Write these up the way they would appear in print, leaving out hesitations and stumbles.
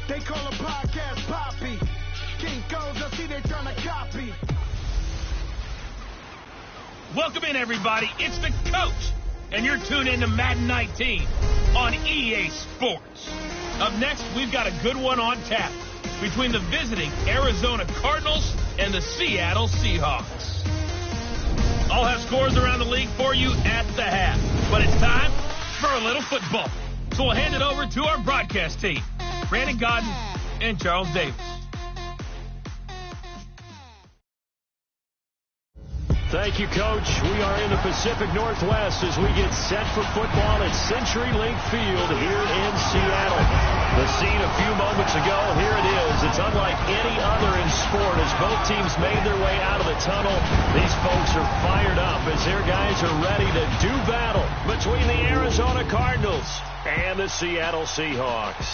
They call a podcast Poppy. Kinkos, I see they trying to copy. Welcome in, everybody. It's the coach, and you're tuned in to Madden 19 on EA Sports. Up next, we've got a good one on tap between the visiting Arizona Cardinals and the Seattle Seahawks. I'll have scores around the league for you at the half, but it's time for a little football. So we'll hand it over to our broadcast team, Brandon Godden and Charles Davis. Thank you, Coach. We are in the Pacific Northwest as we get set for football at CenturyLink Field here in Seattle. The scene a few moments ago, here it is. It's unlike any other in sport as both teams made their way out of the tunnel. These folks are fired up as their guys are ready to do battle between the Arizona Cardinals and the Seattle Seahawks.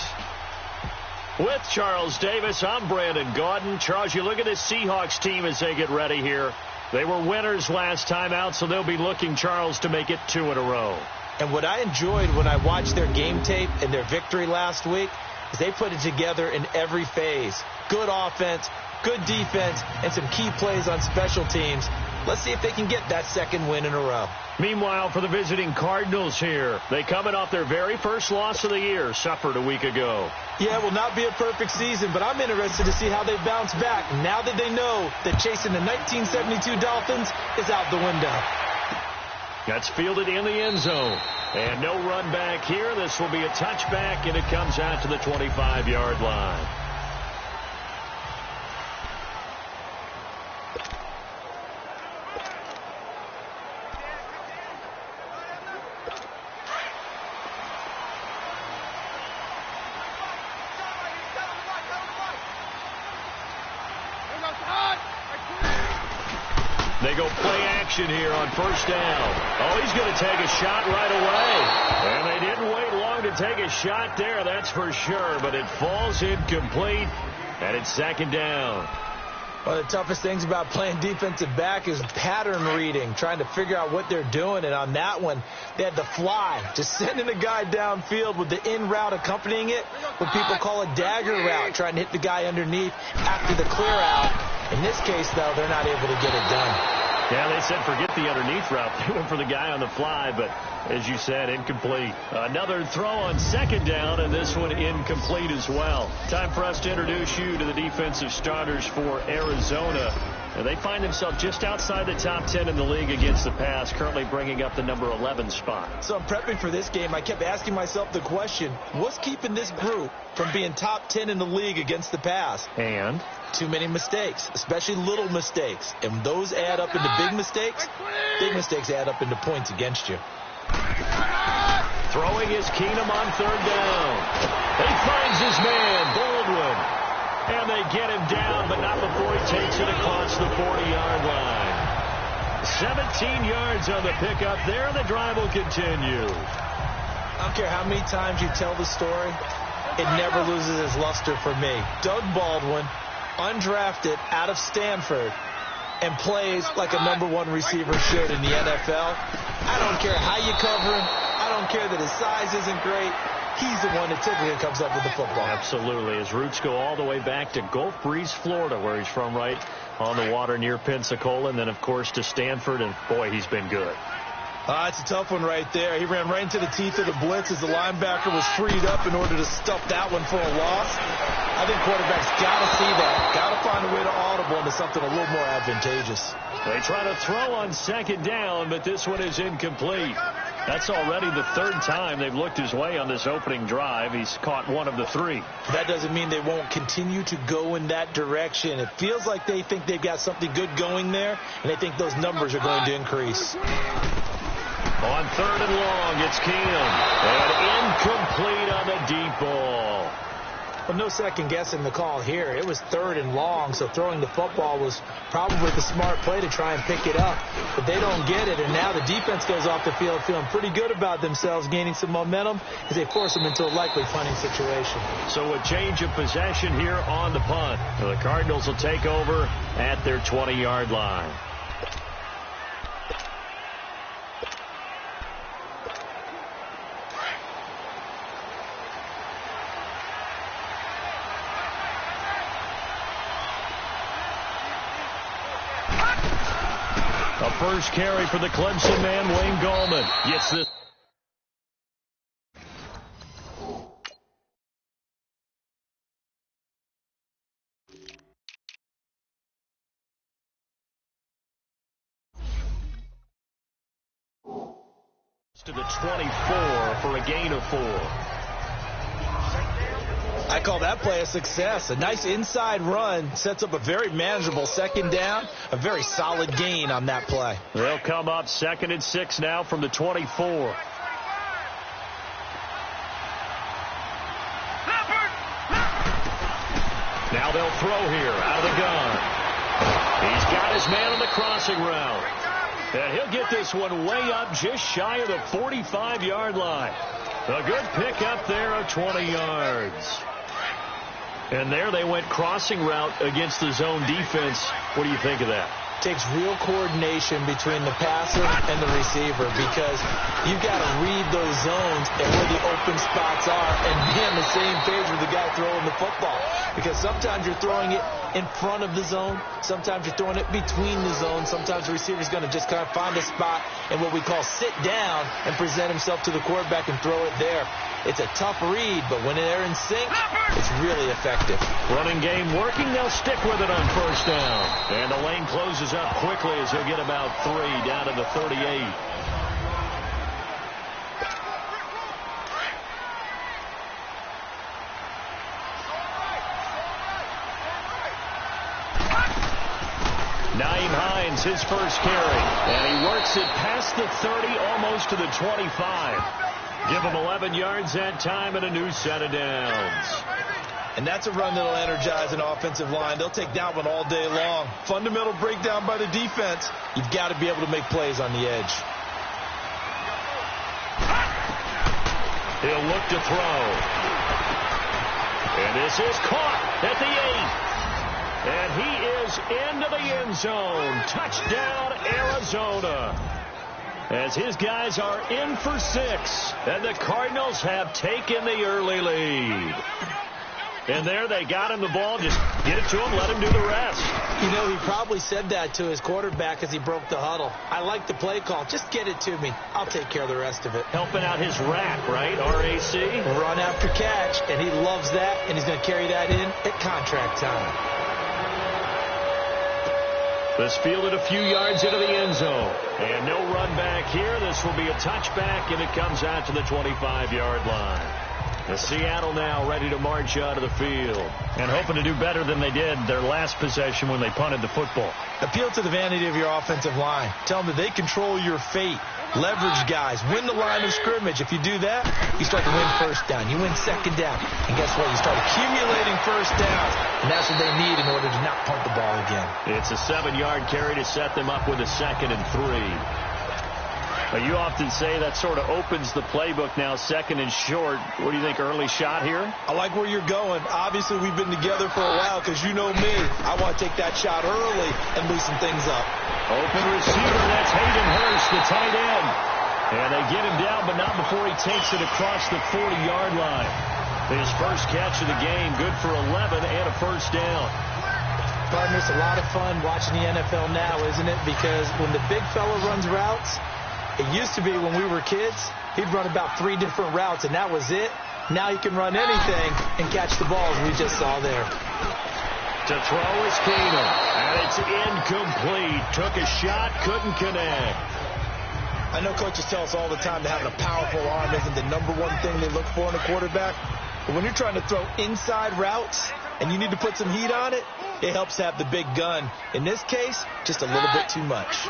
With Charles Davis, I'm Brandon Gaudin. Charles, you look at this Seahawks team as they get ready here. They were winners last time out, so they'll be looking, Charles, to make it 2 in a row. And what I enjoyed when I watched their game tape and their victory last week is they put it together in every phase. Good offense, good defense, and some key plays on special teams. Let's see if they can get that second win in a row. Meanwhile, for the visiting Cardinals here, they coming off their very first loss of the year, suffered a week ago. Yeah, it will not be a perfect season, but I'm interested to see how they bounce back now that they know that chasing the 1972 Dolphins is out the window. That's fielded in the end zone. And no run back here. This will be a touchback, and it comes out to the 25-yard line. They go play action here on first down. Oh, he's going to take a shot right away. And they didn't wait long to take a shot there, that's for sure. But it falls incomplete, and it's second down. One of the toughest things about playing defensive back is pattern reading, trying to figure out what they're doing. And on that one, they had the fly, just sending a guy downfield with the in route accompanying it, what people call a dagger route, trying to hit the guy underneath after the clear out. In this case, though, they're not able to get it done. Yeah, they said forget the underneath route. They went for the guy on the fly, but as you said, incomplete. Another throw on second down, and this one incomplete as well. Time for us to introduce you to the defensive starters for Arizona. And they find themselves just outside the top 10 in the league against the pass, currently bringing up the number 11 spot. So I'm prepping for this game. I kept asking myself the question, what's keeping this group from being top 10 in the league against the pass? And? Too many mistakes, especially little mistakes. And those add up into big mistakes. Big mistakes add up into points against you. Throwing is Keenum on third down. He finds his man, Baldwin. And they get him down, but not before he takes it across the 40-yard line. 17 yards on the pickup there, and the drive will continue. I don't care how many times you tell the story, it never loses its luster for me. Doug Baldwin, undrafted out of Stanford, and plays like a #1 receiver should in the NFL. I don't care how you cover him. I don't care that his size isn't great. He's the one that typically comes up with the football. Absolutely. His roots go all the way back to Gulf Breeze, Florida, where he's from, right on the water near Pensacola, and then, of course, to Stanford, and, boy, he's been good. It's a tough one right there. He ran right into the teeth of the blitz as the linebacker was freed up in order to stuff that one for a loss. I think quarterbacks got to see that. Got to find a way to audible into something a little more advantageous. They try to throw on second down, but this one is incomplete. That's already the third time they've looked his way on this opening drive. He's caught one of the three. That doesn't mean they won't continue to go in that direction. It feels like they think they've got something good going there, and they think those numbers are going to increase. On third and long, it's Keenum. And incomplete on the deep ball. Well, no second guessing the call here. It was third and long, so throwing the football was probably the smart play to try and pick it up. But they don't get it, and now the defense goes off the field feeling pretty good about themselves, gaining some momentum as they force them into a likely punting situation. So a change of possession here on the punt. The Cardinals will take over at their 20-yard line. first carry for the Clemson man, Wayne Gallman. Gets this. To the 24 for a gain of 4. I call that play a success. A nice inside run sets up a very manageable second down. A very solid gain on that play. They'll come up 2nd and 6 now from the 24. Now they'll throw here out of the gun. He's got his man on the crossing route. And he'll get this one way up just shy of the 45-yard line. A good pick up there of 20 yards. And there they went crossing route against the zone defense. What do you think of that? Takes real coordination between the passer and the receiver because you've got to read those zones and where the open spots are and be on the same page with the guy throwing the football. Because sometimes you're throwing it in front of the zone. Sometimes you're throwing it between the zones. Sometimes the receiver's going to just kind of find a spot and what we call sit down and present himself to the quarterback and throw it there. It's a tough read, but when they're in sync, it's really effective. Running game working. They'll stick with it on first down. And the lane closes up quickly as he'll get about 3 down to the 38. Naeem Hines, his first carry. And he works it past the 30, almost to the 25. Give him 11 yards that time and a new set of downs. And that's a run that'll energize an offensive line. They'll take that one all day long. Fundamental breakdown by the defense. You've got to be able to make plays on the edge. He'll look to throw. And this is caught at the 8. And he is into the end zone. Touchdown, Arizona. As his guys are in for 6. And the Cardinals have taken the early lead. And there they got him the ball. Just get it to him, let him do the rest. You know, he probably said that to his quarterback as he broke the huddle. I like the play call. Just get it to me. I'll take care of the rest of it. Helping out his rack, right? RAC? Run after catch, and he loves that, and he's going to carry that in at contract time. This fielded a few yards into the end zone. And no run back here. This will be a touchback, and it comes out to the 25-yard line. The Seattle now ready to march out of the field and hoping to do better than they did their last possession when they punted the football. Appeal to the vanity of your offensive line. Tell them that they control your fate. Leverage guys. Win the line of scrimmage. If you do that, you start to win first down. You win second down. And guess what? You start accumulating first downs. And that's what they need in order to not punt the ball again. It's a 7-yard carry to set them up with a 2nd and 3. You often say that sort of opens the playbook now, 2nd and short. What do you think, early shot here? I like where you're going. Obviously, we've been together for a while because you know me. I want to take that shot early and loosen things up. Open receiver, that's Hayden Hurst, the tight end. And they get him down, but not before he takes it across the 40-yard line. His first catch of the game, good for 11 and a first down. Partner, it's a lot of fun watching the NFL now, isn't it? Because when the big fella runs routes, it used to be when we were kids, he'd run about 3 different routes, and that was it. Now he can run anything and catch the balls we just saw there. To throw is Keenum, and it's incomplete. Took a shot, couldn't connect. I know coaches tell us all the time that having a powerful arm isn't the #1 thing they look for in a quarterback. But when you're trying to throw inside routes and you need to put some heat on it, it helps to have the big gun. In this case, just a little bit too much.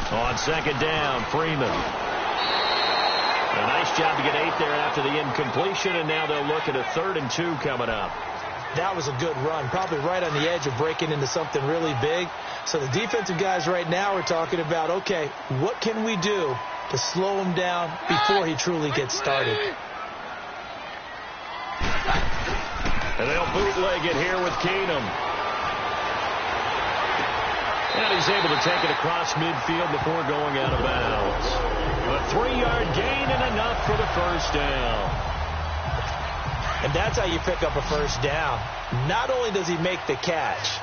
On second down, Freeman. A nice job to get 8 there after the incompletion, and now they'll look at a 3rd and 2 coming up. That was a good run, probably right on the edge of breaking into something really big. So the defensive guys right now are talking about, okay, what can we do to slow him down before he truly gets started? And they'll bootleg it here with Keenum. And he's able to take it across midfield before going out of bounds. A 3-yard gain and enough for the first down. And that's how you pick up a first down. Not only does he make the catch,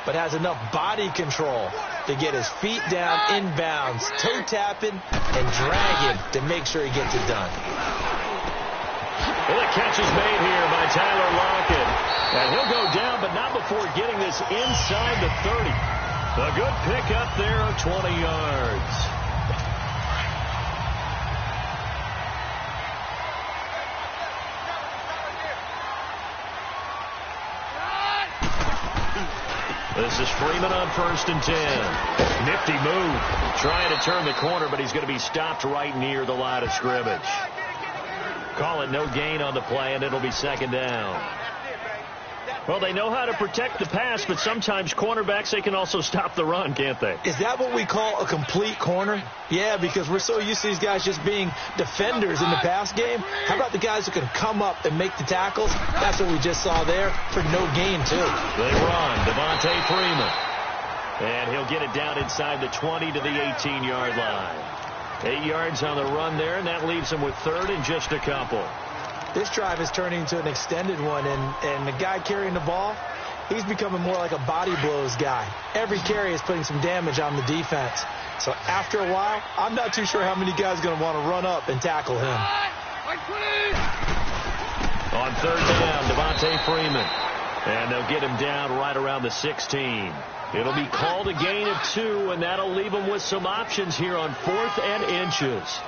but has enough body control to get his feet down inbounds, toe tapping, and dragging to make sure he gets it done. Well, the catch is made here by Tyler Lockett. And he'll go down, but not before getting this inside the 30. A good pickup there of 20 yards. This is Freeman on 1st and 10. Nifty move. Trying to turn the corner, but he's going to be stopped right near the line of scrimmage. Call it no gain on the play, and it'll be 2nd down. Well, they know how to protect the pass, but sometimes cornerbacks, they can also stop the run, can't they? Is that what we call a complete corner? Yeah, because we're so used to these guys just being defenders in the pass game. How about the guys who can come up and make the tackles? That's what we just saw there for no gain, too. They run. Devontae Freeman. And he'll get it down inside the 20 to the 18-yard line. 8 yards on the run there, and that leaves him with 3rd and just a couple. This drive is turning into an extended one, and the guy carrying the ball, he's becoming more like a body blows guy. Every carry is putting some damage on the defense. So after a while, I'm not too sure how many guys are going to want to run up and tackle him. On 3rd down, Devontae Freeman. And they'll get him down right around the 16. It'll be called a gain of 2, and that'll leave him with some options here on 4th and inches.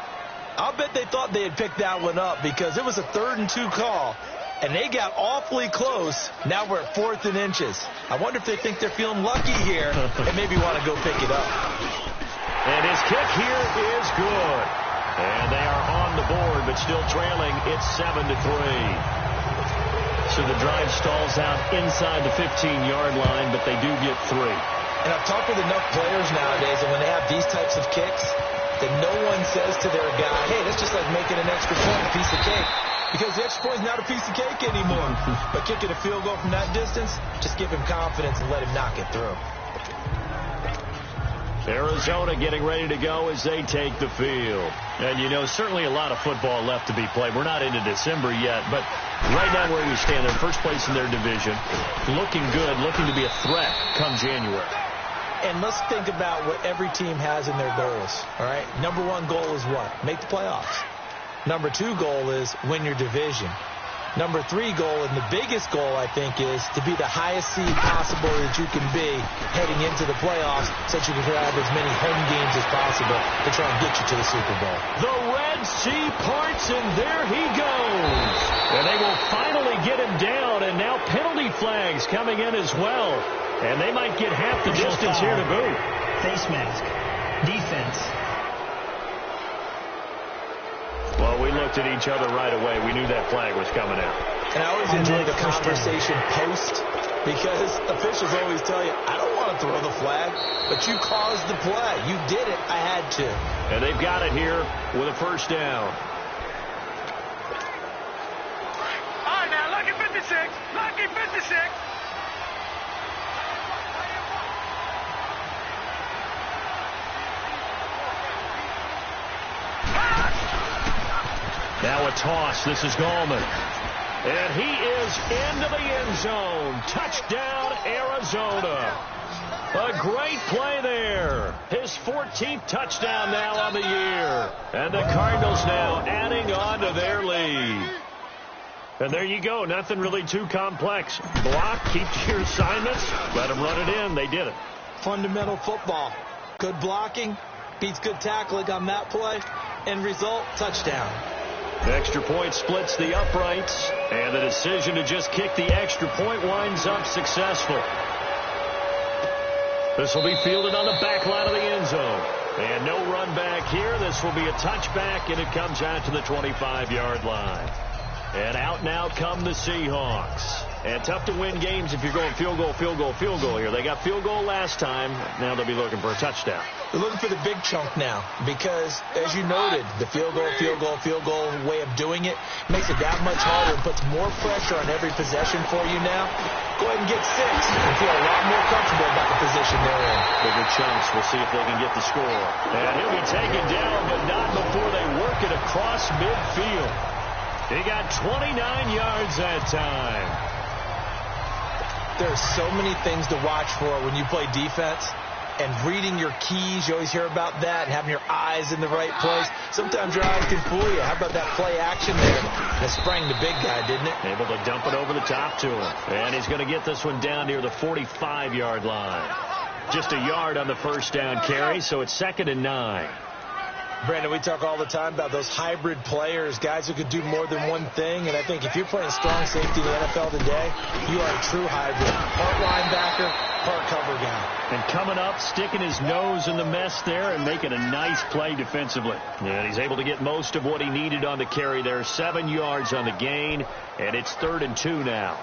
I'll bet they thought they had picked that one up because it was a 3rd and 2 call, and they got awfully close. Now we're at 4th and inches. I wonder if they think they're feeling lucky here and maybe want to go pick it up. And his kick here is good. And they are on the board, but still trailing. It's 7-3. So the drive stalls out inside the 15-yard line, but they do get 3. And I've talked with enough players nowadays, and when they have these types of kicks, that no one says to their guy, hey, that's just like making an extra point, a piece of cake. Because the extra point is not a piece of cake anymore. But kicking a field goal from that distance, just give him confidence and let him knock it through. Arizona getting ready to go as they take the field. And, you know, certainly a lot of football left to be played. We're not into December yet, but right now where we stand, they're first place in their division, looking good, looking to be a threat come January. And let's think about what every team has in their goals, all right? Number 1 goal is what? Make the playoffs. Number 2 goal is win your division. Number 3 goal, and the biggest goal, I think, is to be the highest seed possible that you can be heading into the playoffs so that you can have as many home games as possible to try and get you to the Super Bowl. The Red Sea parts, and there he goes. And they will finally get him down, and now penalty flags coming in as well. And they might get half the distance here to boot. Face mask. Defense. Well, we looked at each other right away. We knew that flag was coming out. And I always enjoy the conversation post because officials always tell you, I don't want to throw the flag, but you caused the play. You did it. I had to. And they've got it here with a first down. All right, now, lucky 56. Lucky 56. Now a toss. This is Gallman. And he is into the end zone. Touchdown, Arizona. A great play there. His 14th touchdown now on the year. And the Cardinals now adding on to their lead. And there you go. Nothing really too complex. Block, keep to your assignments, let them run it in. They did it. Fundamental football. Good blocking beats good tackling on that play. End result, touchdown. Extra point splits the uprights, and the decision to just kick the extra point winds up successful. This will be fielded on the back line of the end zone. And no run back here. This will be a touchback, and it comes out to the 25-yard line. And out now come the Seahawks. And tough to win games if you're going field goal, field goal, field goal here. They got field goal last time. Now they'll be looking for a touchdown. They're looking for the big chunk now because, as you noted, the field goal way of doing it makes it that much harder and puts more pressure on every possession for you now. Go ahead and get 6 and feel a lot more comfortable about the position they're in. Bigger chunks. We'll see if they can get the score. And he'll be taken down, but not before they work it across midfield. He got 29 yards that time. There's so many things to watch for when you play defense. And reading your keys, you always hear about that, and having your eyes in the right place. Sometimes your eyes can fool you. How about that play action there? That sprang the big guy, didn't it? Able to dump it over the top to him. And he's going to get this one down near the 45-yard line. Just a yard on the first down carry, so it's 2nd and 9. Brandon, we talk all the time about those hybrid players, guys who could do more than one thing. And I think if you're playing strong safety in the NFL today, you are a true hybrid. Part linebacker, part cover guy. And coming up, sticking his nose in the mess there and making a nice play defensively. And he's able to get most of what he needed on the carry there. 7 yards on the gain, and it's 3rd and 2 now.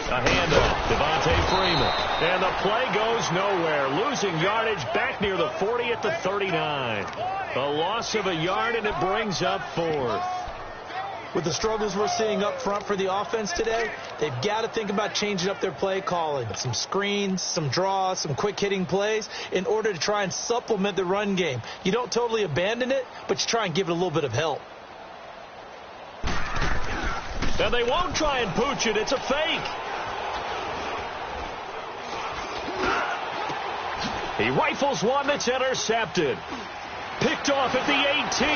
A handoff, Devontae Freeman. And the play goes nowhere. Losing yardage back near the 40 at the 39. A loss of a yard, and it brings up 4th. With the struggles we're seeing up front for the offense today, they've got to think about changing up their play calling. Some screens, some draws, some quick-hitting plays in order to try and supplement the run game. You don't totally abandon it, but you try and give it a little bit of help. And they won't try and pooch it. It's a fake. He rifles one that's intercepted. Picked off at the 18.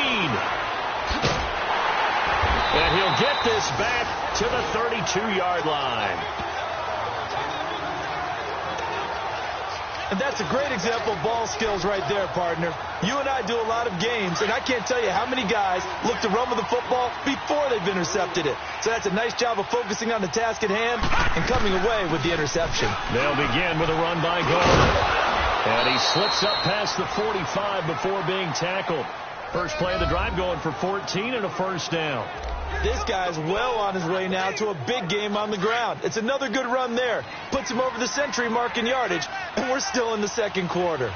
And he'll get this back to the 32-yard line. And that's a great example of ball skills right there, partner. You and I do a lot of games, and I can't tell you how many guys look to run with the football before they've intercepted it. So that's a nice job of focusing on the task at hand and coming away with the interception. They'll begin with a run by Gardner. And he slips up past the 45 before being tackled. First play of the drive going for 14 and a first down. This guy's well on his way now to a big game on the ground. It's another good run there. Puts him over the century mark in yardage, and we're still in the second quarter.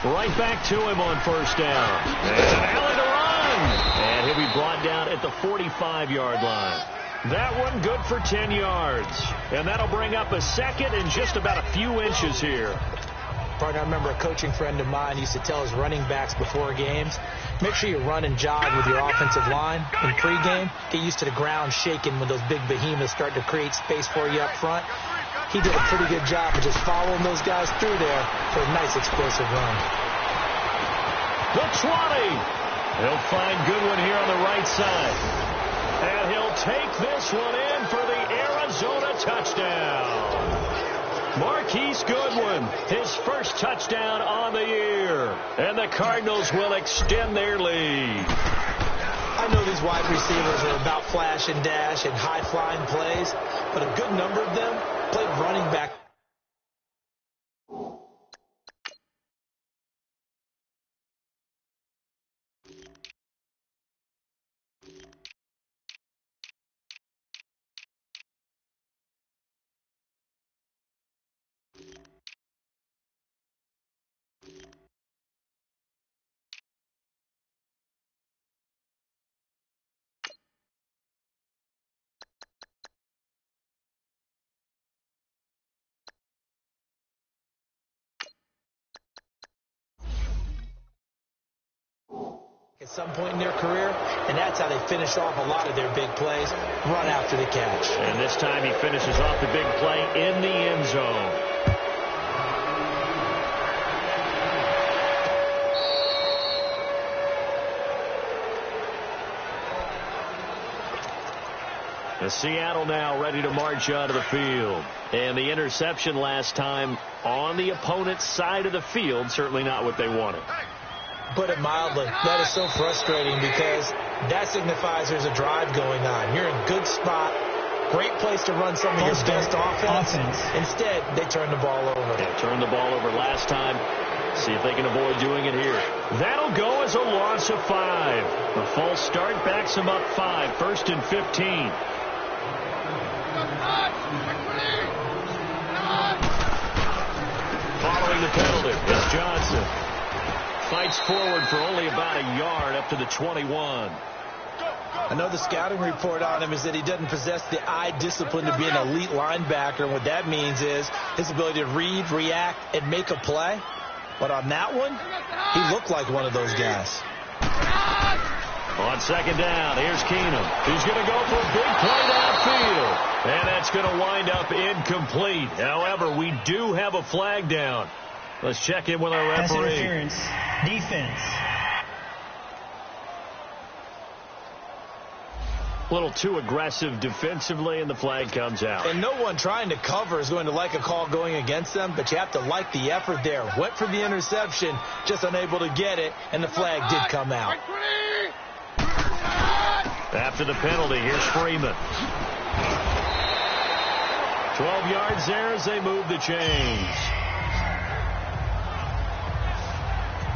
Right back to him on first down. And Allen to run. And he'll be brought down at the 45-yard line. That one good for 10 yards. And that'll bring up a second and just about a few inches here. Partner, I remember a coaching friend of mine used to tell his running backs before games, make sure you run and jog with your offensive line in pregame. Get used to the ground shaking when those big behemoths start to create space for you up front. He did a pretty good job of just following those guys through there for a nice explosive run. The 20. He'll find Goodwin here on the right side. And he'll take this one in for the Arizona touchdown. Marquise Goodwin, his first touchdown on the year. And the Cardinals will extend their lead. I know these wide receivers are about flash and dash and high-flying plays, but a good number of them play running back. At some point in their career, and that's how they finish off a lot of their big plays, run after the catch. And this time he finishes off the big play in the end zone. The Seattle now ready to march out of the field. And the interception last time on the opponent's side of the field, certainly not what they wanted. Put it mildly, that is so frustrating because that signifies there's a drive going on. You're in good spot, great place to run some of your best offense. Instead, they turn the ball over. They turned the ball over last time. See if they can avoid doing it here. That'll go as a loss of 5. The false start backs them up 5, 1st and 15. Following the penalty is Johnson. advance forward for only about a yard up to the 21. I know the scouting report on him is that he doesn't possess the eye discipline to be an elite linebacker. And what that means is his ability to read, react, and make a play. But on that one, he looked like one of those guys. On second down, here's Keenum. He's going to go for a big play downfield. And that's going to wind up incomplete. However, we do have a flag down. Let's check in with our referee. Pass interference. Defense. A little too aggressive defensively, and the flag comes out. And no one trying to cover is going to like a call going against them, but you have to like the effort there. Went for the interception, just unable to get it, and the flag did come out. After the penalty, here's Freeman. 12 yards there as they move the chains.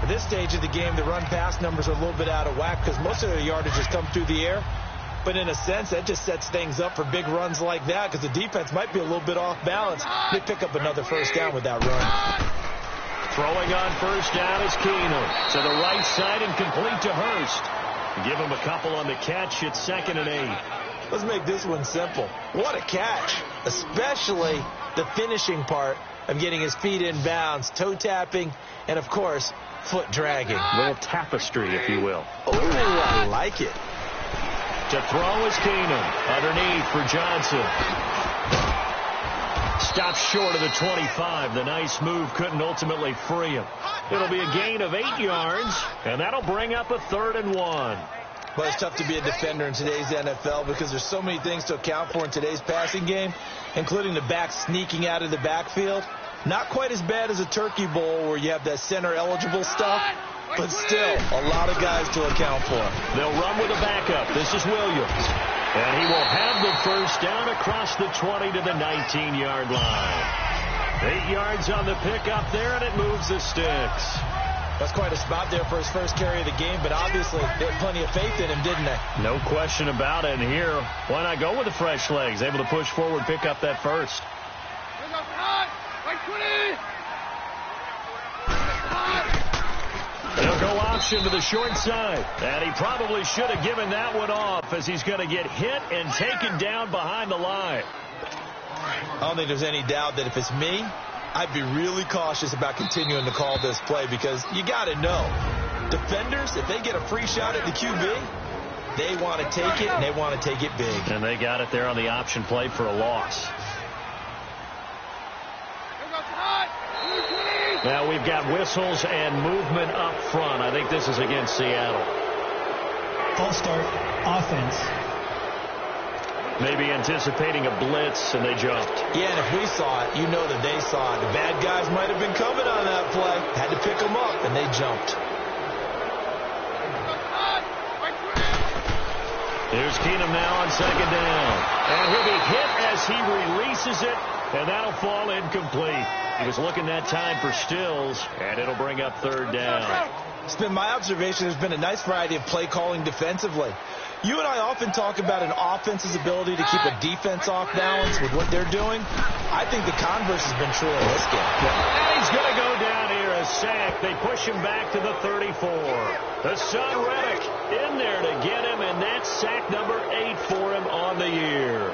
At this stage of the game, the run-pass numbers are a little bit out of whack because most of their yardage has come through the air. But in a sense, that just sets things up for big runs like that because the defense might be a little bit off balance. They pick up another first down with that run. Throwing on first down is Keenum. To the right side and complete to Hurst. Give him a couple on the catch. It's 2nd and 8. Let's make this one simple. What a catch, especially the finishing part of getting his feet in bounds, toe tapping, and, of course, foot dragging. A little tapestry, if you will. Oh, I like it. To throw is Keenum. Underneath for Johnson. Stops short of the 25. The nice move couldn't ultimately free him. It'll be a gain of 8 yards, and that'll bring up a 3rd and 1. Well, it's tough to be a defender in today's NFL because there's so many things to account for in today's passing game, including the back sneaking out of the backfield. Not quite as bad as a turkey bowl where you have that center-eligible stuff, but still a lot of guys to account for. They'll run with a backup. This is Williams. And he will have the first down across the 20 to the 19-yard line. 8 yards on the pickup there, and it moves the sticks. That's quite a spot there for his first carry of the game, but obviously they had plenty of faith in him, didn't they? No question about it. And here, why not go with the fresh legs? Able to push forward, pick up that first. They'll go option to the short side. And he probably should have given that one off as he's going to get hit and taken down behind the line. I don't think there's any doubt that if it's me, I'd be really cautious about continuing to call this play because you got to know, defenders, if they get a free shot at the QB, they want to take it, and they want to take it big. And they got it there on the option play for a loss. Now we've got whistles and movement up front. I think this is against Seattle. False start. Offense. Maybe anticipating a blitz, and they jumped. Yeah, and if we saw it, you know that they saw it. The bad guys might have been coming on that play. Had to pick them up, and they jumped. Here's Keenum now on second down. And he'll be hit as he releases it, and that'll fall incomplete. He was looking that time for Stills, and it'll bring up 3rd down. It's been my observation there's been a nice variety of play calling defensively. You and I often talk about an offense's ability to keep a defense off balance with what they're doing. I think the converse has been true in this game. And he's going to go down here, a sack. They push him back to the 34. The son Reddick in there to get him, and that's sack number 8 for him on the year.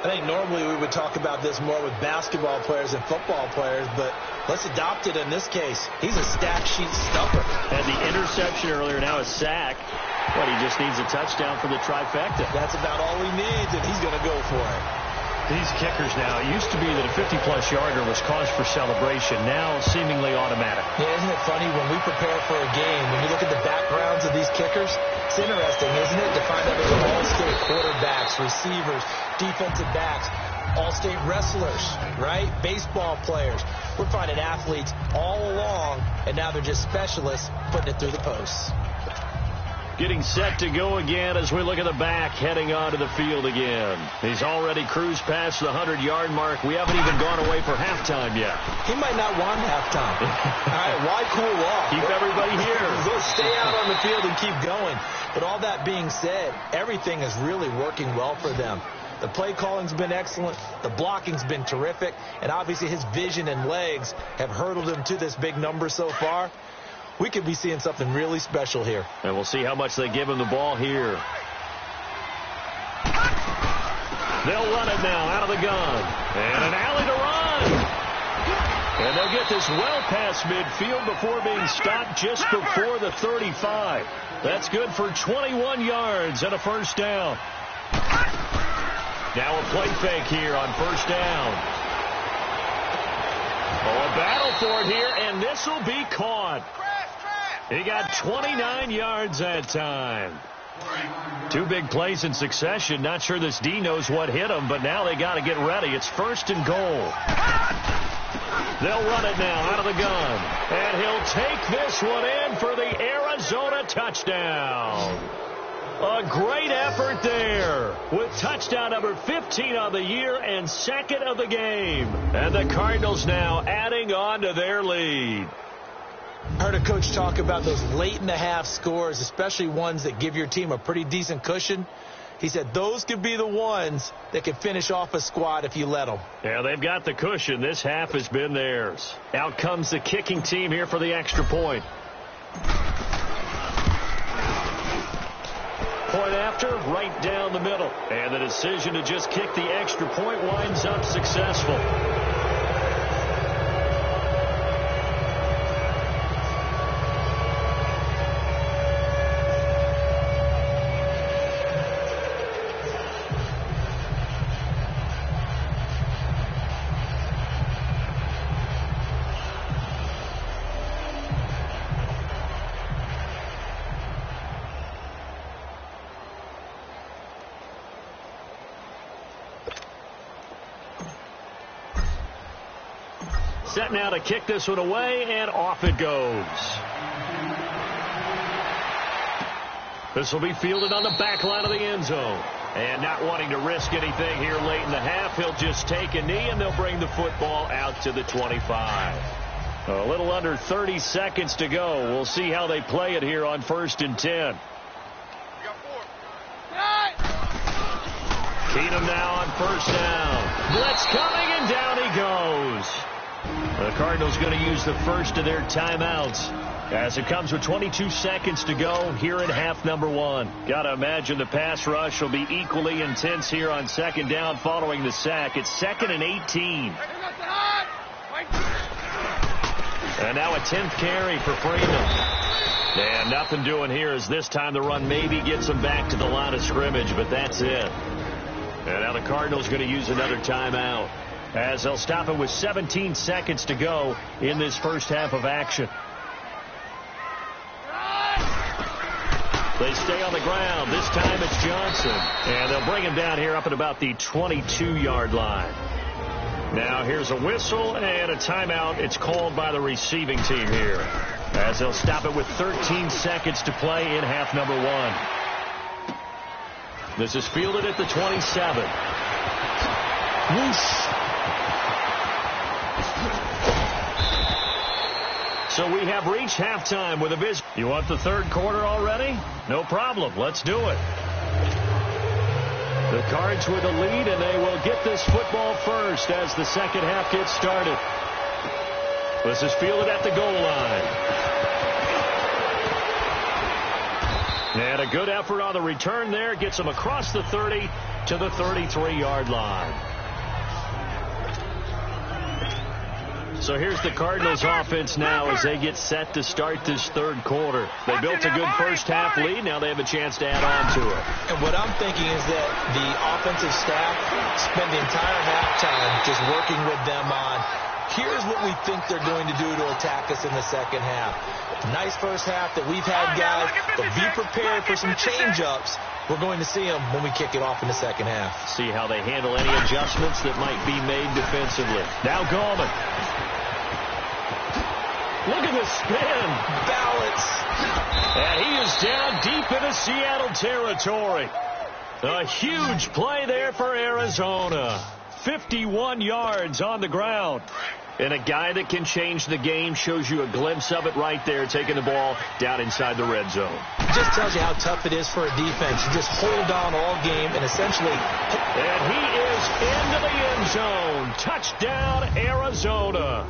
I think normally we would talk about this more with basketball players and football players, but let's adopt it in this case. He's a stat sheet stuffer. And the interception earlier, now a sack. But he just needs a touchdown for the trifecta. That's about all he needs, and he's going to go for it. These kickers now, it used to be that a 50-plus yarder was cause for celebration. Now seemingly automatic. Yeah, isn't it funny when we prepare for a game, when you look at the backgrounds of these kickers, it's interesting, isn't it, to find out they're all-state quarterbacks, receivers, defensive backs, all-state wrestlers, right? Baseball players. We're finding athletes all along, and now they're just specialists putting it through the posts. Getting set to go again as we look at the back, heading onto the field again. He's already cruised past the 100-yard mark. We haven't even gone away for halftime yet. He might not want halftime. All right, why cool off? Keep everybody here. Let's stay out on the field and keep going. But all that being said, everything is really working well for them. The play calling's been excellent. The blocking's been terrific. And obviously his vision and legs have hurdled him to this big number so far. We could be seeing something really special here. And we'll see how much they give him the ball here. They'll run it now out of the gun. And an alley to run. And they'll get this well past midfield before being stopped just before the 35. That's good for 21 yards and a first down. Now a play fake here on first down. Oh, a battle for it here, and this will be caught. He got 29 yards that time. Two big plays in succession. Not sure this D knows what hit him, but now they got to get ready. It's first and goal. They'll run it now out of the gun. And he'll take this one in for the Arizona touchdown. A great effort there with touchdown number 15 on the year and second of the game. And the Cardinals now adding on to their lead. I heard a coach talk about those late-in-the-half scores, especially ones that give your team a pretty decent cushion. He said those could be the ones that could finish off a squad if you let them. Yeah, they've got the cushion. This half has been theirs. Out comes the kicking team here for the extra point. Point after, right down the middle. And the decision to just kick the extra point winds up successful. Set now to kick this one away, and off it goes. This will be fielded on the back line of the end zone. And not wanting to risk anything here late in the half, he'll just take a knee, and they'll bring the football out to the 25. A little under 30 seconds to go. We'll see how they play it here on 1st and 10. Keenum now on first down. Blitz coming, and down he goes. The Cardinals going to use the first of their timeouts as it comes with 22 seconds to go here in half number 1. Got to imagine the pass rush will be equally intense here on second down following the sack. It's 2nd and 18. And now a 10th carry for Freeman. And nothing doing here as this time the run maybe gets them back to the line of scrimmage, but that's it. And now the Cardinals going to use another timeout as they'll stop it with 17 seconds to go in this first half of action. They stay on the ground. This time it's Johnson. And they'll bring him down here up at about the 22-yard line. Now here's a whistle and a timeout. It's called by the receiving team here as they'll stop it with 13 seconds to play in half number 1. This is fielded at the 27. Whoosh. So we have reached halftime with a visit. You want the third quarter already? No problem. Let's do it. The Cards with a lead, and they will get this football first as the second half gets started. This is fielded at the goal line. And a good effort on the return there. Gets them across the 30 to the 33-yard line. So here's the Cardinals offense now as they get set to start this third quarter. They built a good first half lead. Now they have a chance to add on to it. And what I'm thinking is that the offensive staff spend the entire halftime just working with them on, here's what we think they're going to do to attack us in the second half. Nice first half that we've had, guys, but be prepared for some change-ups. We're going to see them when we kick it off in the second half. See how they handle any adjustments that might be made defensively. Now Gallman. Look at the spin. Balance. And he is down deep into Seattle territory. A huge play there for Arizona. 51 yards on the ground. And a guy that can change the game shows you a glimpse of it right there, taking the ball down inside the red zone. It just tells you how tough it is for a defense. You just hold on all game and essentially... And he is into the end zone. Touchdown, Arizona.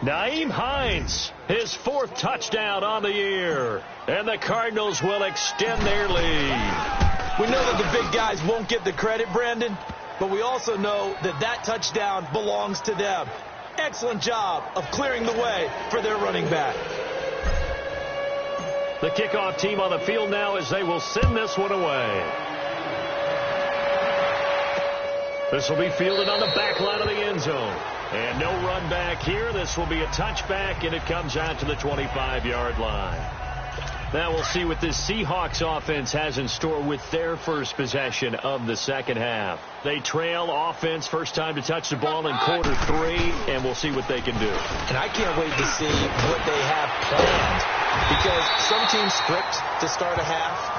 Nyheim Hines, his 4th touchdown on the year. And the Cardinals will extend their lead. We know that the big guys won't get the credit, Brandon, but we also know that that touchdown belongs to them. Excellent job of clearing the way for their running back. The kickoff team on the field now as they will send this one away. This will be fielded on the back line of the end zone. And no run back here. This will be a touchback, and it comes out to the 25-yard line. Now we'll see what this Seahawks offense has in store with their first possession of the second half. They trail offense, first time to touch the ball in quarter 3, and we'll see what they can do. And I can't wait to see what they have planned, because some teams script to start a half.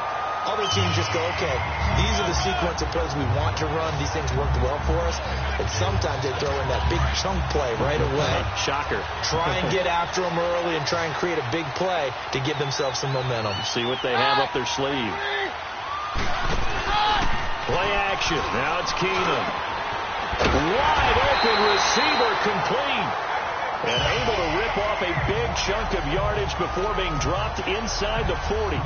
Other teams just go, okay, these are the sequence of plays we want to run. These things worked well for us. But sometimes they throw in that big chunk play right away. Shocker. Try and get after them early and try and create a big play to give themselves some momentum. See what they have up their sleeve. Play action. Now it's Keenum. Wide open receiver complete. And able to rip off a big chunk of yardage before being dropped inside the 40.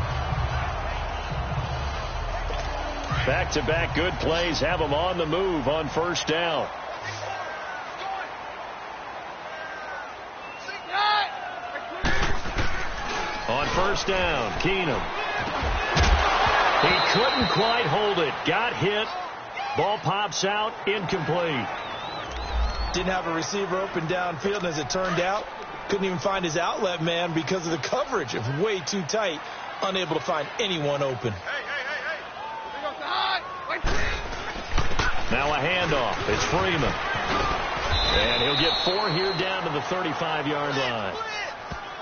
Back-to-back good plays have them on the move on first down. On first down, Keenum. He couldn't quite hold it. Got hit. Ball pops out. Incomplete. Didn't have a receiver open downfield, and as it turned out, couldn't even find his outlet man because of the coverage. It was way too tight. Unable to find anyone open. Now a handoff. It's Freeman. And he'll get 4 here down to the 35-yard line.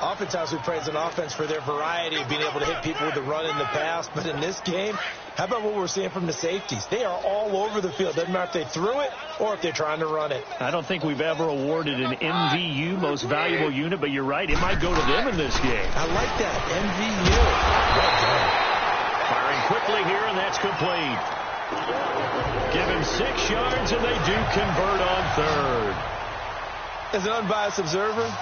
Oftentimes we praise an offense for their variety of being able to hit people with the run in the pass. But in this game, how about what we're seeing from the safeties? They are all over the field. Doesn't matter if they threw it or if they're trying to run it. I don't think we've ever awarded an MVU, most valuable unit, but you're right. It might go to them in this game. I like that. MVU. Well done. Firing quickly here, and that's complete. Give him 6 yards, and they do convert on third. As an unbiased observer,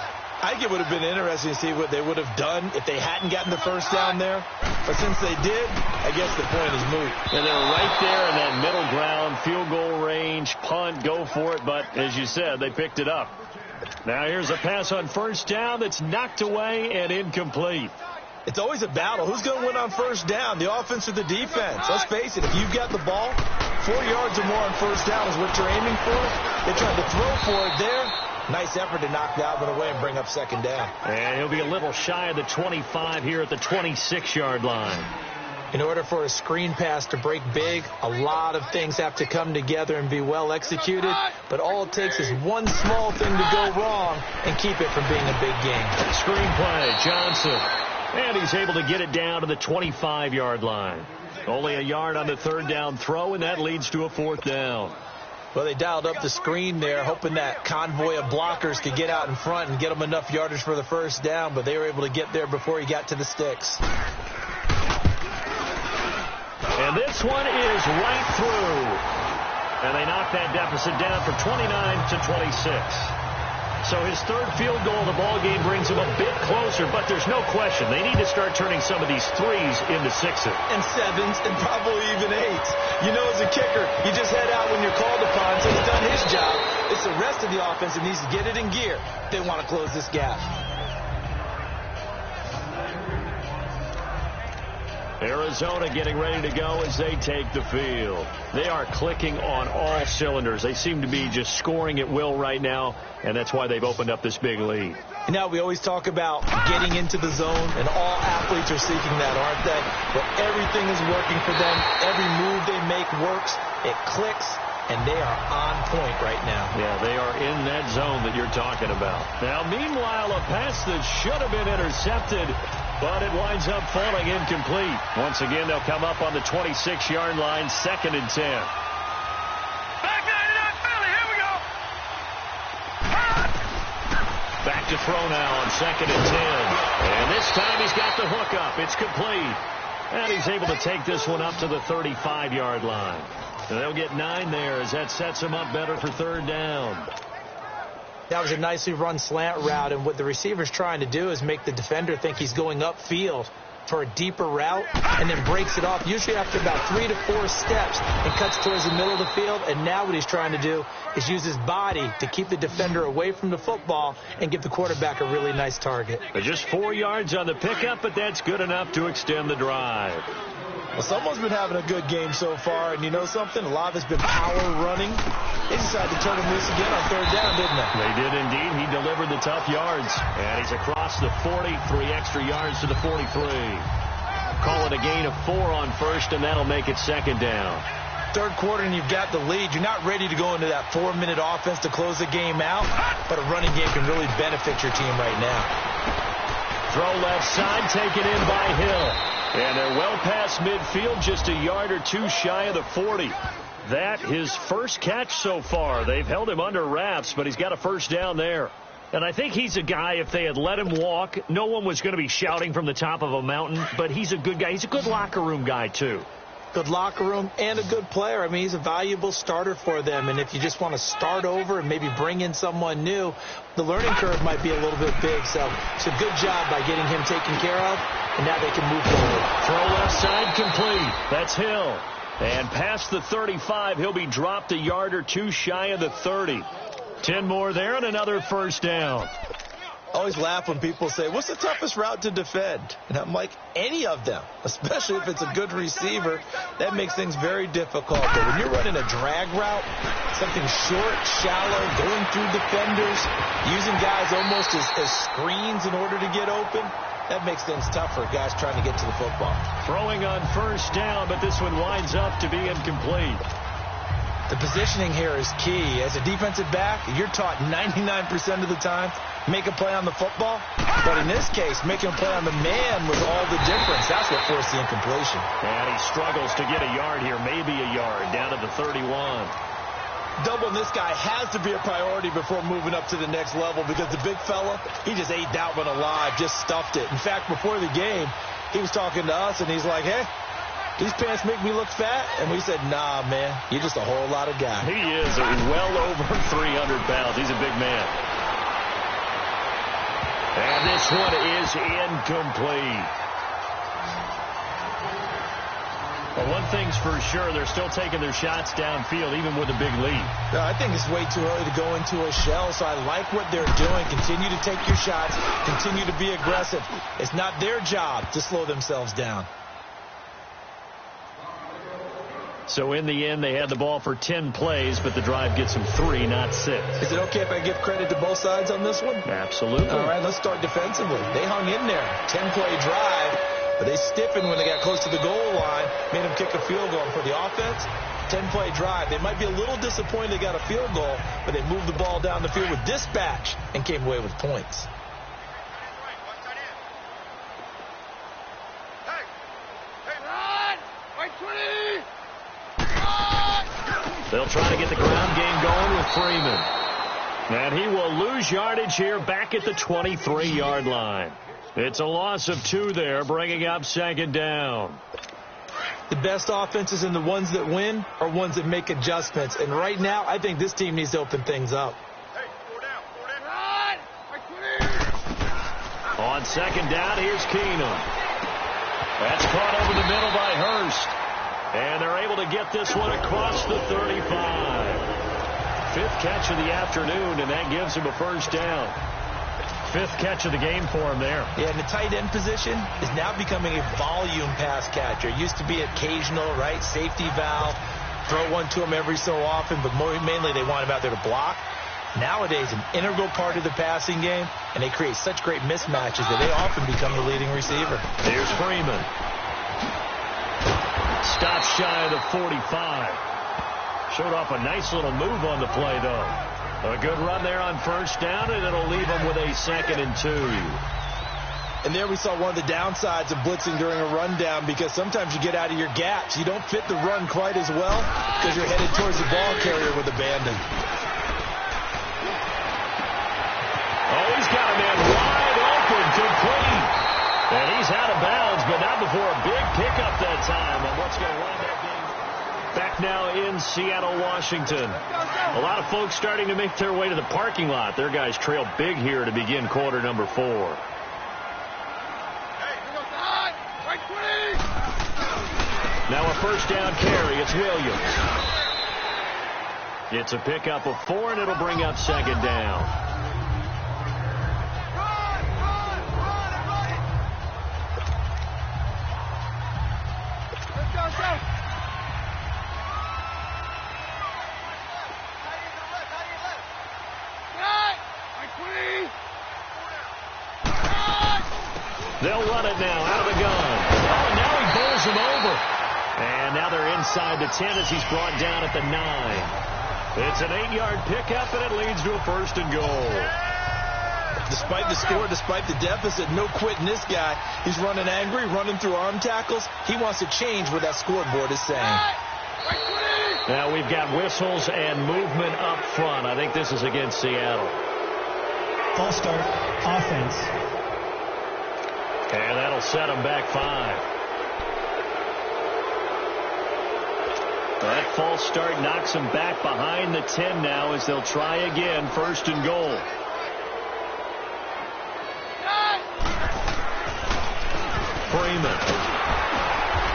I think it would have been interesting to see what they would have done if they hadn't gotten the first down there. But since they did, I guess the point is moot. And they're right there in that middle ground, field goal range, punt, go for it. But as you said, they picked it up. Now here's a pass on first down that's knocked away and incomplete. It's always a battle. Who's going to win on first down, the offense or the defense? Let's face it, if you've got the ball, 4 yards or more on first down is what you're aiming for. They tried to throw for it there. Nice effort to knock that one away and bring up second down. And he'll be a little shy of the 25 here at the 26-yard line. In order for a screen pass to break big, a lot of things have to come together and be well executed. But all it takes is one small thing to go wrong and keep it from being a big game. Screen play, Johnson. And he's able to get it down to the 25-yard line. Only a yard on the third down throw, and that leads to a 4th down. Well, they dialed up the screen there, hoping that convoy of blockers could get out in front and get them enough yardage for the first down, but they were able to get there before he got to the sticks. And this one is right through. And they knock that deficit down from 29 to 26. So his third field goal of the ball game brings him a bit closer, but there's no question they need to start turning some of these 3s into 6s. And 7s and probably even 8s. You know, as a kicker, you just head out when you're called upon, so he's done his job. It's the rest of the offense that needs to get it in gear. They want to close this gap. Arizona getting ready to go as they take the field. They are clicking on all cylinders. They seem to be just scoring at will right now, and that's why they've opened up this big lead. And now we always talk about getting into the zone, and all athletes are seeking that, aren't they? But everything is working for them. Every move they make works. It clicks, and they are on point right now. Yeah, they are in that zone that you're talking about. Now, meanwhile, a pass that should have been intercepted, but it winds up falling incomplete. Once again, they'll come up on the 26-yard line, 2nd and 10. Back 99 Philly, here we go. Back to throw now on 2nd and 10. And this time he's got the hook up. It's complete. And he's able to take this one up to the 35-yard line. And they'll get 9 there as that sets him up better for third down. That was a nicely run slant route, and what the receiver's trying to do is make the defender think he's going upfield for a deeper route and then breaks it off, usually after about 3 to 4 steps, and cuts towards the middle of the field. And now what he's trying to do is use his body to keep the defender away from the football and give the quarterback a really nice target. Just 4 yards on the pickup, but that's good enough to extend the drive. Well, someone's been having a good game so far, and you know something? A lot of it's been power running. They decided to turn him loose again on 3rd down, didn't they? They did indeed. He delivered the tough yards, and he's across the 40, 3 extra yards to the 43. Call it a gain of 4 on 1st, and that'll make it 2nd down. 3rd quarter, and you've got the lead. You're not ready to go into that 4-minute offense to close the game out, but a running game can really benefit your team right now. Throw left side, taken in by Hill. And they're well past midfield, just a yard or 2 shy of the 40. That his first catch so far. They've held him under wraps, but he's got a 1st down there. And I think he's a guy, if they had let him walk, no one was going to be shouting from the top of a mountain. But he's a good guy. He's a good locker room guy, too. Good locker room and a good player. I mean, he's a valuable starter for them. And if you just want to start over and maybe bring in someone new, the learning curve might be a little bit big. So it's a good job by getting him taken care of. And now they can move forward. Throw left side complete. That's Hill. And past the 35, he'll be dropped a yard or 2 shy of the 30. 10 more there and another 1st down. I always laugh when people say, what's the toughest route to defend? And I'm like, any of them, especially if it's a good receiver. That makes things very difficult. But when you're running a drag route, something short, shallow, going through defenders, using guys almost as screens in order to get open, that makes things tough for guys trying to get to the football. Throwing on 1st down, but this one winds up to be incomplete. The positioning here is key. As a defensive back, you're taught 99% of the time, make a play on the football. But in this case, making a play on the man was all the difference. That's what forced the incompletion. And he struggles to get a yard here, maybe a yard, down to the 31. Doubling this guy has to be a priority before moving up to the next level, because the big fella, he just ate that one alive, just stuffed it. In fact, before the game, he was talking to us, and he's like, hey, these pants make me look fat. And we said, nah, man, you're just a whole lot of guy. He is well over 300 pounds. He's a big man. And this one is incomplete. Well, one thing's for sure, they're still taking their shots downfield, even with a big lead. No, I think it's way too early to go into a shell, so I like what they're doing. Continue to take your shots. Continue to be aggressive. It's not their job to slow themselves down. So in the end, they had the ball for 10 plays, but the drive gets them 3, not 6. Is it okay if I give credit to both sides on this one? Absolutely. All right, let's start defensively. They hung in there. 10-play drive, but they stiffened when they got close to the goal line, made them kick a field goal. And for the offense, 10-play drive. They might be a little disappointed they got a field goal, but they moved the ball down the field with dispatch and came away with points. They'll try to get the ground game going with Freeman. And he will lose yardage here back at the 23-yard line. It's a loss of 2 there, bringing up 2nd down. The best offenses and the ones that win are ones that make adjustments. And right now, I think this team needs to open things up. On 2nd down, here's Keenum. That's caught over the middle by Hurst. And they're able to get this one across the 35. 5th catch of the afternoon, and that gives him a 1st down. 5th catch of the game for him there. Yeah, and the tight end position is now becoming a volume pass catcher. It used to be occasional, right? Safety valve. Throw one to him every so often, but mainly they want him out there to block. Nowadays, an integral part of the passing game, and they create such great mismatches that they often become the leading receiver. Here's Freeman. Stops shy of the 45. Showed off a nice little move on the play, though. A good run there on 1st down, and it'll leave them with a 2nd and 2. And there we saw one of the downsides of blitzing during a rundown, because sometimes you get out of your gaps. You don't fit the run quite as well because you're headed towards the ball carrier with abandon. Oh, he's got a man wide open, complete. And he's out of bounds, but not before a big pickup that time on what's going to wind up being back back now in Seattle, Washington. A lot of folks starting to make their way to the parking lot. Their guys trail big here to begin quarter number 4. Now a first down carry. It's Williams. It's a pickup of 4, and it'll bring up second down. They'll run it now out of the gun. Oh, now he bowls him over. And now they're inside the 10 as he's brought down at the 9. It's an 8-yard pickup, and it leads to a first and goal. Despite the score, despite the deficit, no quitting this guy. He's running angry, running through arm tackles. He wants to change what that scoreboard is saying. Now we've got whistles and movement up front. I think this is against Seattle. False start, offense. And that'll set them back 5. That false start knocks them back behind the 10 now as they'll try again, first and goal. Freeman.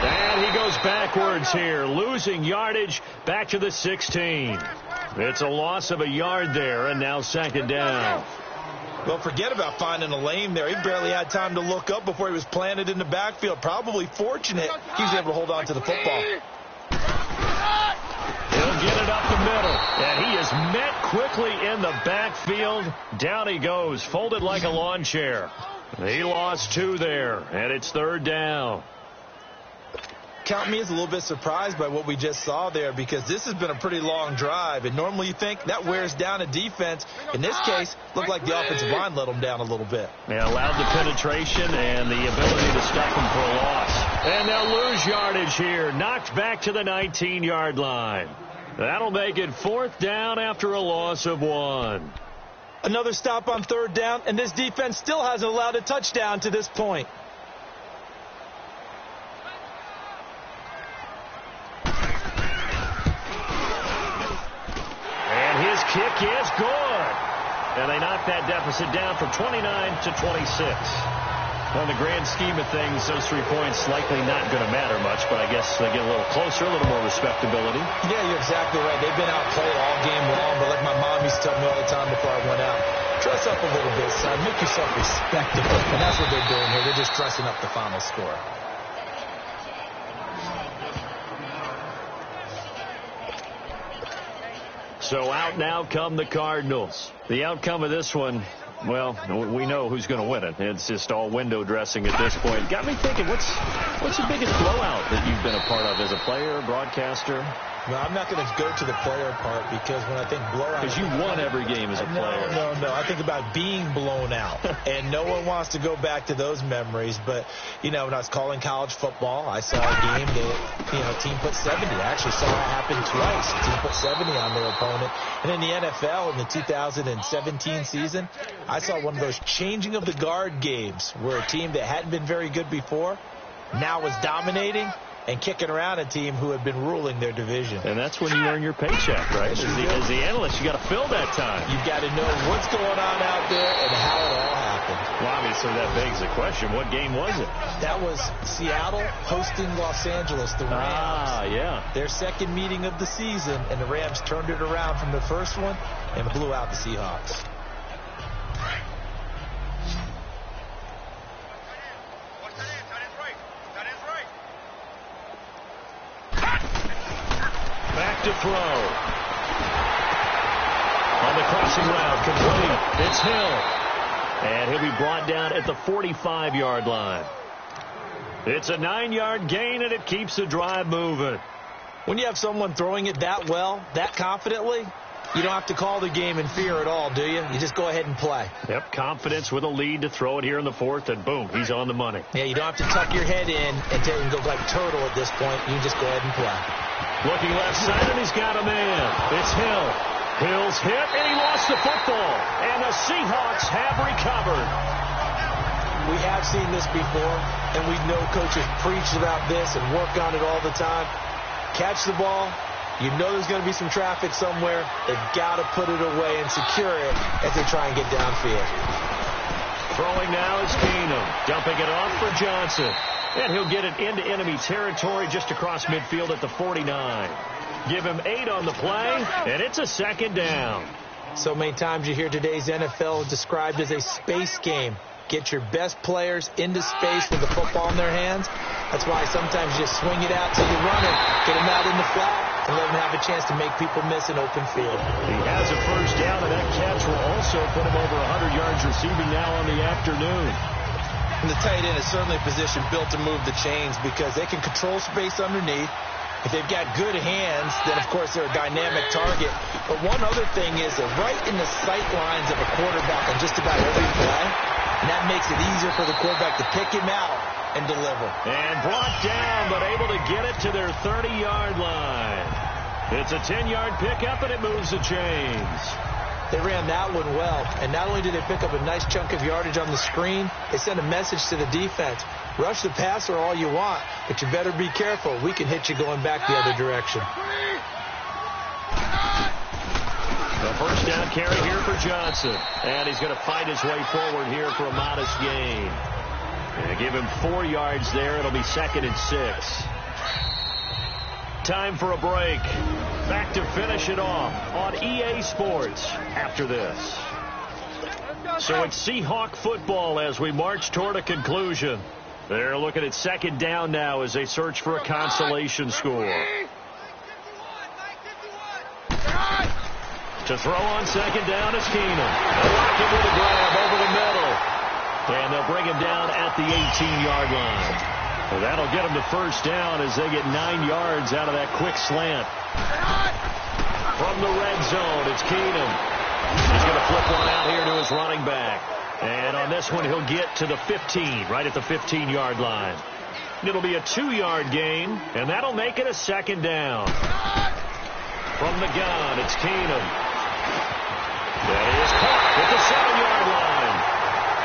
And he goes backwards here, losing yardage back to the 16. It's a loss of a yard there, and now second down. Well, forget about finding a lane there. He barely had time to look up before he was planted in the backfield. Probably fortunate he was able to hold on to the football. He'll get it up the middle. And he is met quickly in the backfield. Down he goes, folded like a lawn chair. He lost 2 there, and it's third down. Count me as a little bit surprised by what we just saw there, because this has been a pretty long drive, and normally you think that wears down a defense. In this case, looked like the offensive line let them down a little bit. Yeah, allowed the penetration and the ability to stop them for a loss. And they'll lose yardage here, knocked back to the 19-yard line. That'll make it fourth down after a loss of 1. Another stop on third down, and this defense still hasn't allowed a touchdown to this point. His kick is good. And they knock that deficit down from 29 to 26. On the grand scheme of things, those 3 points likely not going to matter much, but I guess they get a little closer, a little more respectability. Yeah, you're exactly right. They've been outplayed all game long, but like my mom used to tell me all the time before I went out, dress up a little bit, son. Make yourself respectable. And that's what they're doing here. They're just dressing up the final score. So out now come the Cardinals. The outcome of this one, well, we know who's going to win it. It's just all window dressing at this point. Got me thinking, what's the biggest blowout that you've been a part of as a player, broadcaster? No, I'm not going to go to the player part, because when I think blowout... Because you won every game as a player. No. I think about being blown out. And no one wants to go back to those memories. But, you know, when I was calling college football, I saw a game that, you know, a team put 70. I actually saw it happen twice. A team put 70 on their opponent. And in the NFL, in the 2017 season, I saw one of those changing of the guard games where a team that hadn't been very good before now was dominating and kicking around a team who had been ruling their division. And that's when you earn your paycheck, right? As the analyst, you got to fill that time. You've got to know what's going on out there and how it all happened. Well, obviously that begs the question, what game was it? That was Seattle hosting Los Angeles, the Rams. Yeah. Their second meeting of the season, and the Rams turned it around from the first one and blew out the Seahawks. Back to throw. On the crossing route, complete. It's Hill. And he'll be brought down at the 45-yard line. It's a 9-yard gain, and it keeps the drive moving. When you have someone throwing it that well, that confidently, you don't have to call the game in fear at all, do you? You just go ahead and play. Yep, confidence with a lead to throw it here in the fourth, and boom, he's on the money. Yeah, you don't have to tuck your head in and go like turtle at this point. You just go ahead and play. Looking left side, and he's got a man. It's Hill. Hill's hit, and he lost the football. And the Seahawks have recovered. We have seen this before, and we know coaches preach about this and work on it all the time. Catch the ball, You know there's going to be some traffic somewhere. They've got to put it away and secure it as they try and get downfield. Throwing now is Keenum. Dumping it off for Johnson. And he'll get it into enemy territory just across midfield at the 49. Give him 8 on the play, and it's a second down. So many times you hear today's NFL described as a space game. Get your best players into space with the football in their hands. That's why sometimes you just swing it out till you run it, get them out in the flat, and let them have a chance to make people miss an open field. He has a first down, and that catch will also put him over 100 yards receiving now on the afternoon. And the tight end is certainly a position built to move the chains because they can control space underneath. If they've got good hands, then, of course, they're a dynamic target. But one other thing is they're right in the sight lines of a quarterback on just about every play. And that makes it easier for the quarterback to pick him out and deliver. And brought down, but able to get it to their 30-yard line. It's a 10-yard pickup, and it moves the chains. They ran that one well. And not only did they pick up a nice chunk of yardage on the screen, they sent a message to the defense. Rush the passer all you want, but you better be careful. We can hit you going back the other direction. The first down carry here for Johnson. And he's going to fight his way forward here for a modest gain. And give him 4 yards there. It'll be 2nd and 6. Time for a break. Back to finish it off on EA Sports after this. So it's Seahawk football as we march toward a conclusion. They're looking at 2nd down now as they search for a consolation score. To throw on 2nd down is Keenum. They'll lock him with a grab over the middle. And they'll bring him down at the 18-yard line. Well, that'll get them to first down as they get 9 yards out of that quick slant. From the red zone, it's Keenum. He's going to flip one out here to his running back. And on this one, he'll get to the 15, right at the 15-yard line. It'll be a 2-yard gain, and that'll make it a 2nd down. From the gun, it's Keenum. That is caught at the 7-yard line.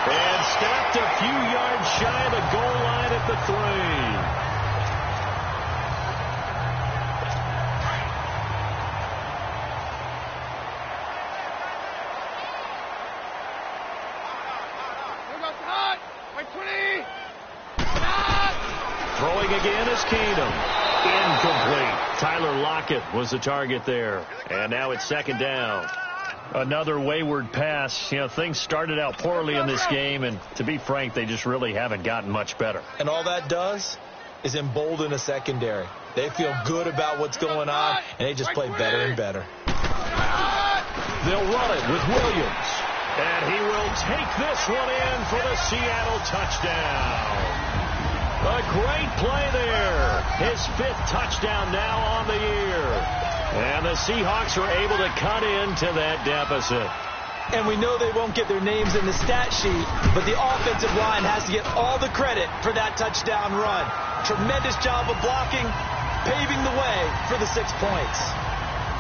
And stopped a few yards shy of the goal line at the 3. Throwing again is Keenum. Incomplete. Tyler Lockett was the target there. And now it's 2nd down. Another wayward pass. You know, things started out poorly in this game, and to be frank, they just really haven't gotten much better. And all that does is embolden a secondary. They feel good about what's going on, and they just play better and better. They'll run it with Williams. And he will take this one in for the Seattle touchdown. A great play there. His 5th touchdown now on the year. And the Seahawks are able to cut into that deficit. And we know they won't get their names in the stat sheet, but the offensive line has to get all the credit for that touchdown run. Tremendous job of blocking, paving the way for the 6 points.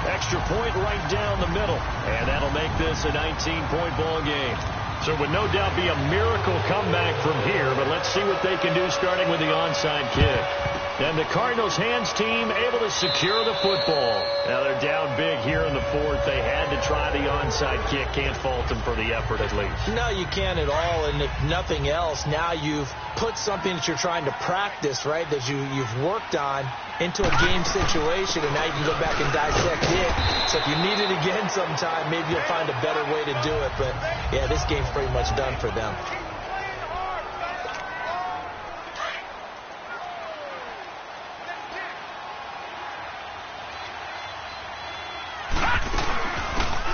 Extra point right down the middle. And that'll make this a 19-point ball game. So it would no doubt be a miracle comeback from here, but let's see what they can do starting with the onside kick. And the Cardinals' hands team able to secure the football. Now they're down big here in the 4th. They had to try the onside kick. Can't fault them for the effort at least. No, you can't at all. And if nothing else, now you've put something that you're trying to practice, right, that you've worked on into a game situation, and now you can go back and dissect it. So if you need it again sometime, maybe you'll find a better way to do it. But, yeah, this game's pretty much done for them.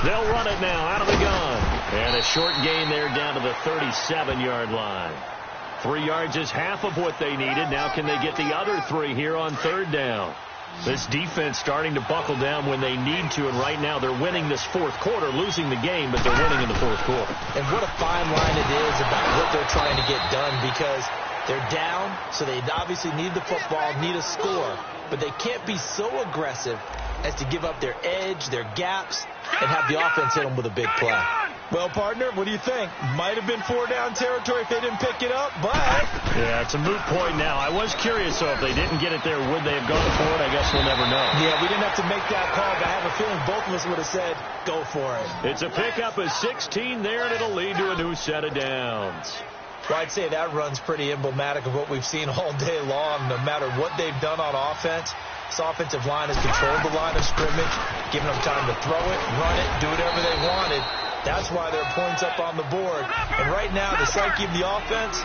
They'll run it now out of the gun. And a short gain there down to the 37-yard line. 3 yards is half of what they needed. Now can they get the other 3 here on 3rd down? This defense starting to buckle down when they need to, and right now they're winning this 4th quarter, losing the game, but they're winning in the 4th quarter. And what a fine line it is about what they're trying to get done, because they're down, so they obviously need the football, need a score, but they can't be so aggressive as to give up their edge, their gaps, and have the offense hit them with a big play. Well, partner, what do you think? Might have been 4-down territory if they didn't pick it up, but... Yeah, it's a moot point now. I was curious, though, if they didn't get it there, would they have gone for it? I guess we'll never know. Yeah, we didn't have to make that call, but I have a feeling both of us would have said, go for it. It's a pickup of 16 there, and it'll lead to a new set of downs. Well, I'd say that run's pretty emblematic of what we've seen all day long. No matter what they've done on offense, this offensive line has controlled the line of scrimmage, giving them time to throw it, run it, do whatever they wanted. That's why there are points up on the board. And right now, the psyche of the offense,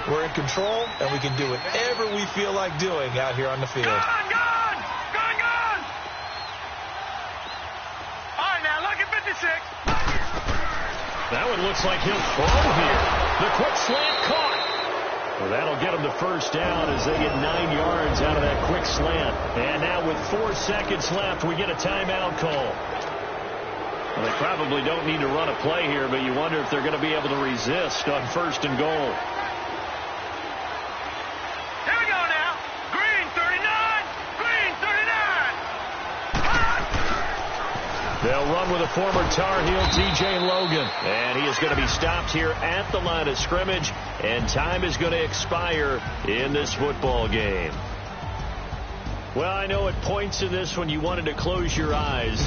we're in control, and we can do whatever we feel like doing out here on the field. Gone! All right, now, look at 56. That one looks like he'll throw here. The quick slant caught. Well, that'll get him the first down as they get 9 yards out of that quick slant. And now with 4 seconds left, we get a timeout call. Well, they probably don't need to run a play here, but you wonder if they're going to be able to resist on 1st and goal. Here we go now. Green 39. Green 39. They'll run with a former Tar Heel, T.J. Logan. And he is going to be stopped here at the line of scrimmage. And time is going to expire in this football game. Well, I know at points in this one you wanted to close your eyes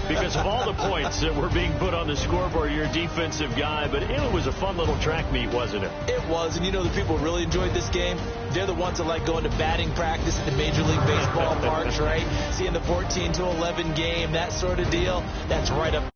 because of all the points that were being put on the scoreboard. You're a defensive guy, but it was a fun little track meet, wasn't it? It was, and you know the people who really enjoyed this game? They're the ones that like going to batting practice at the Major League Baseball parks, right? Seeing the 14-11 game, that sort of deal. That's right up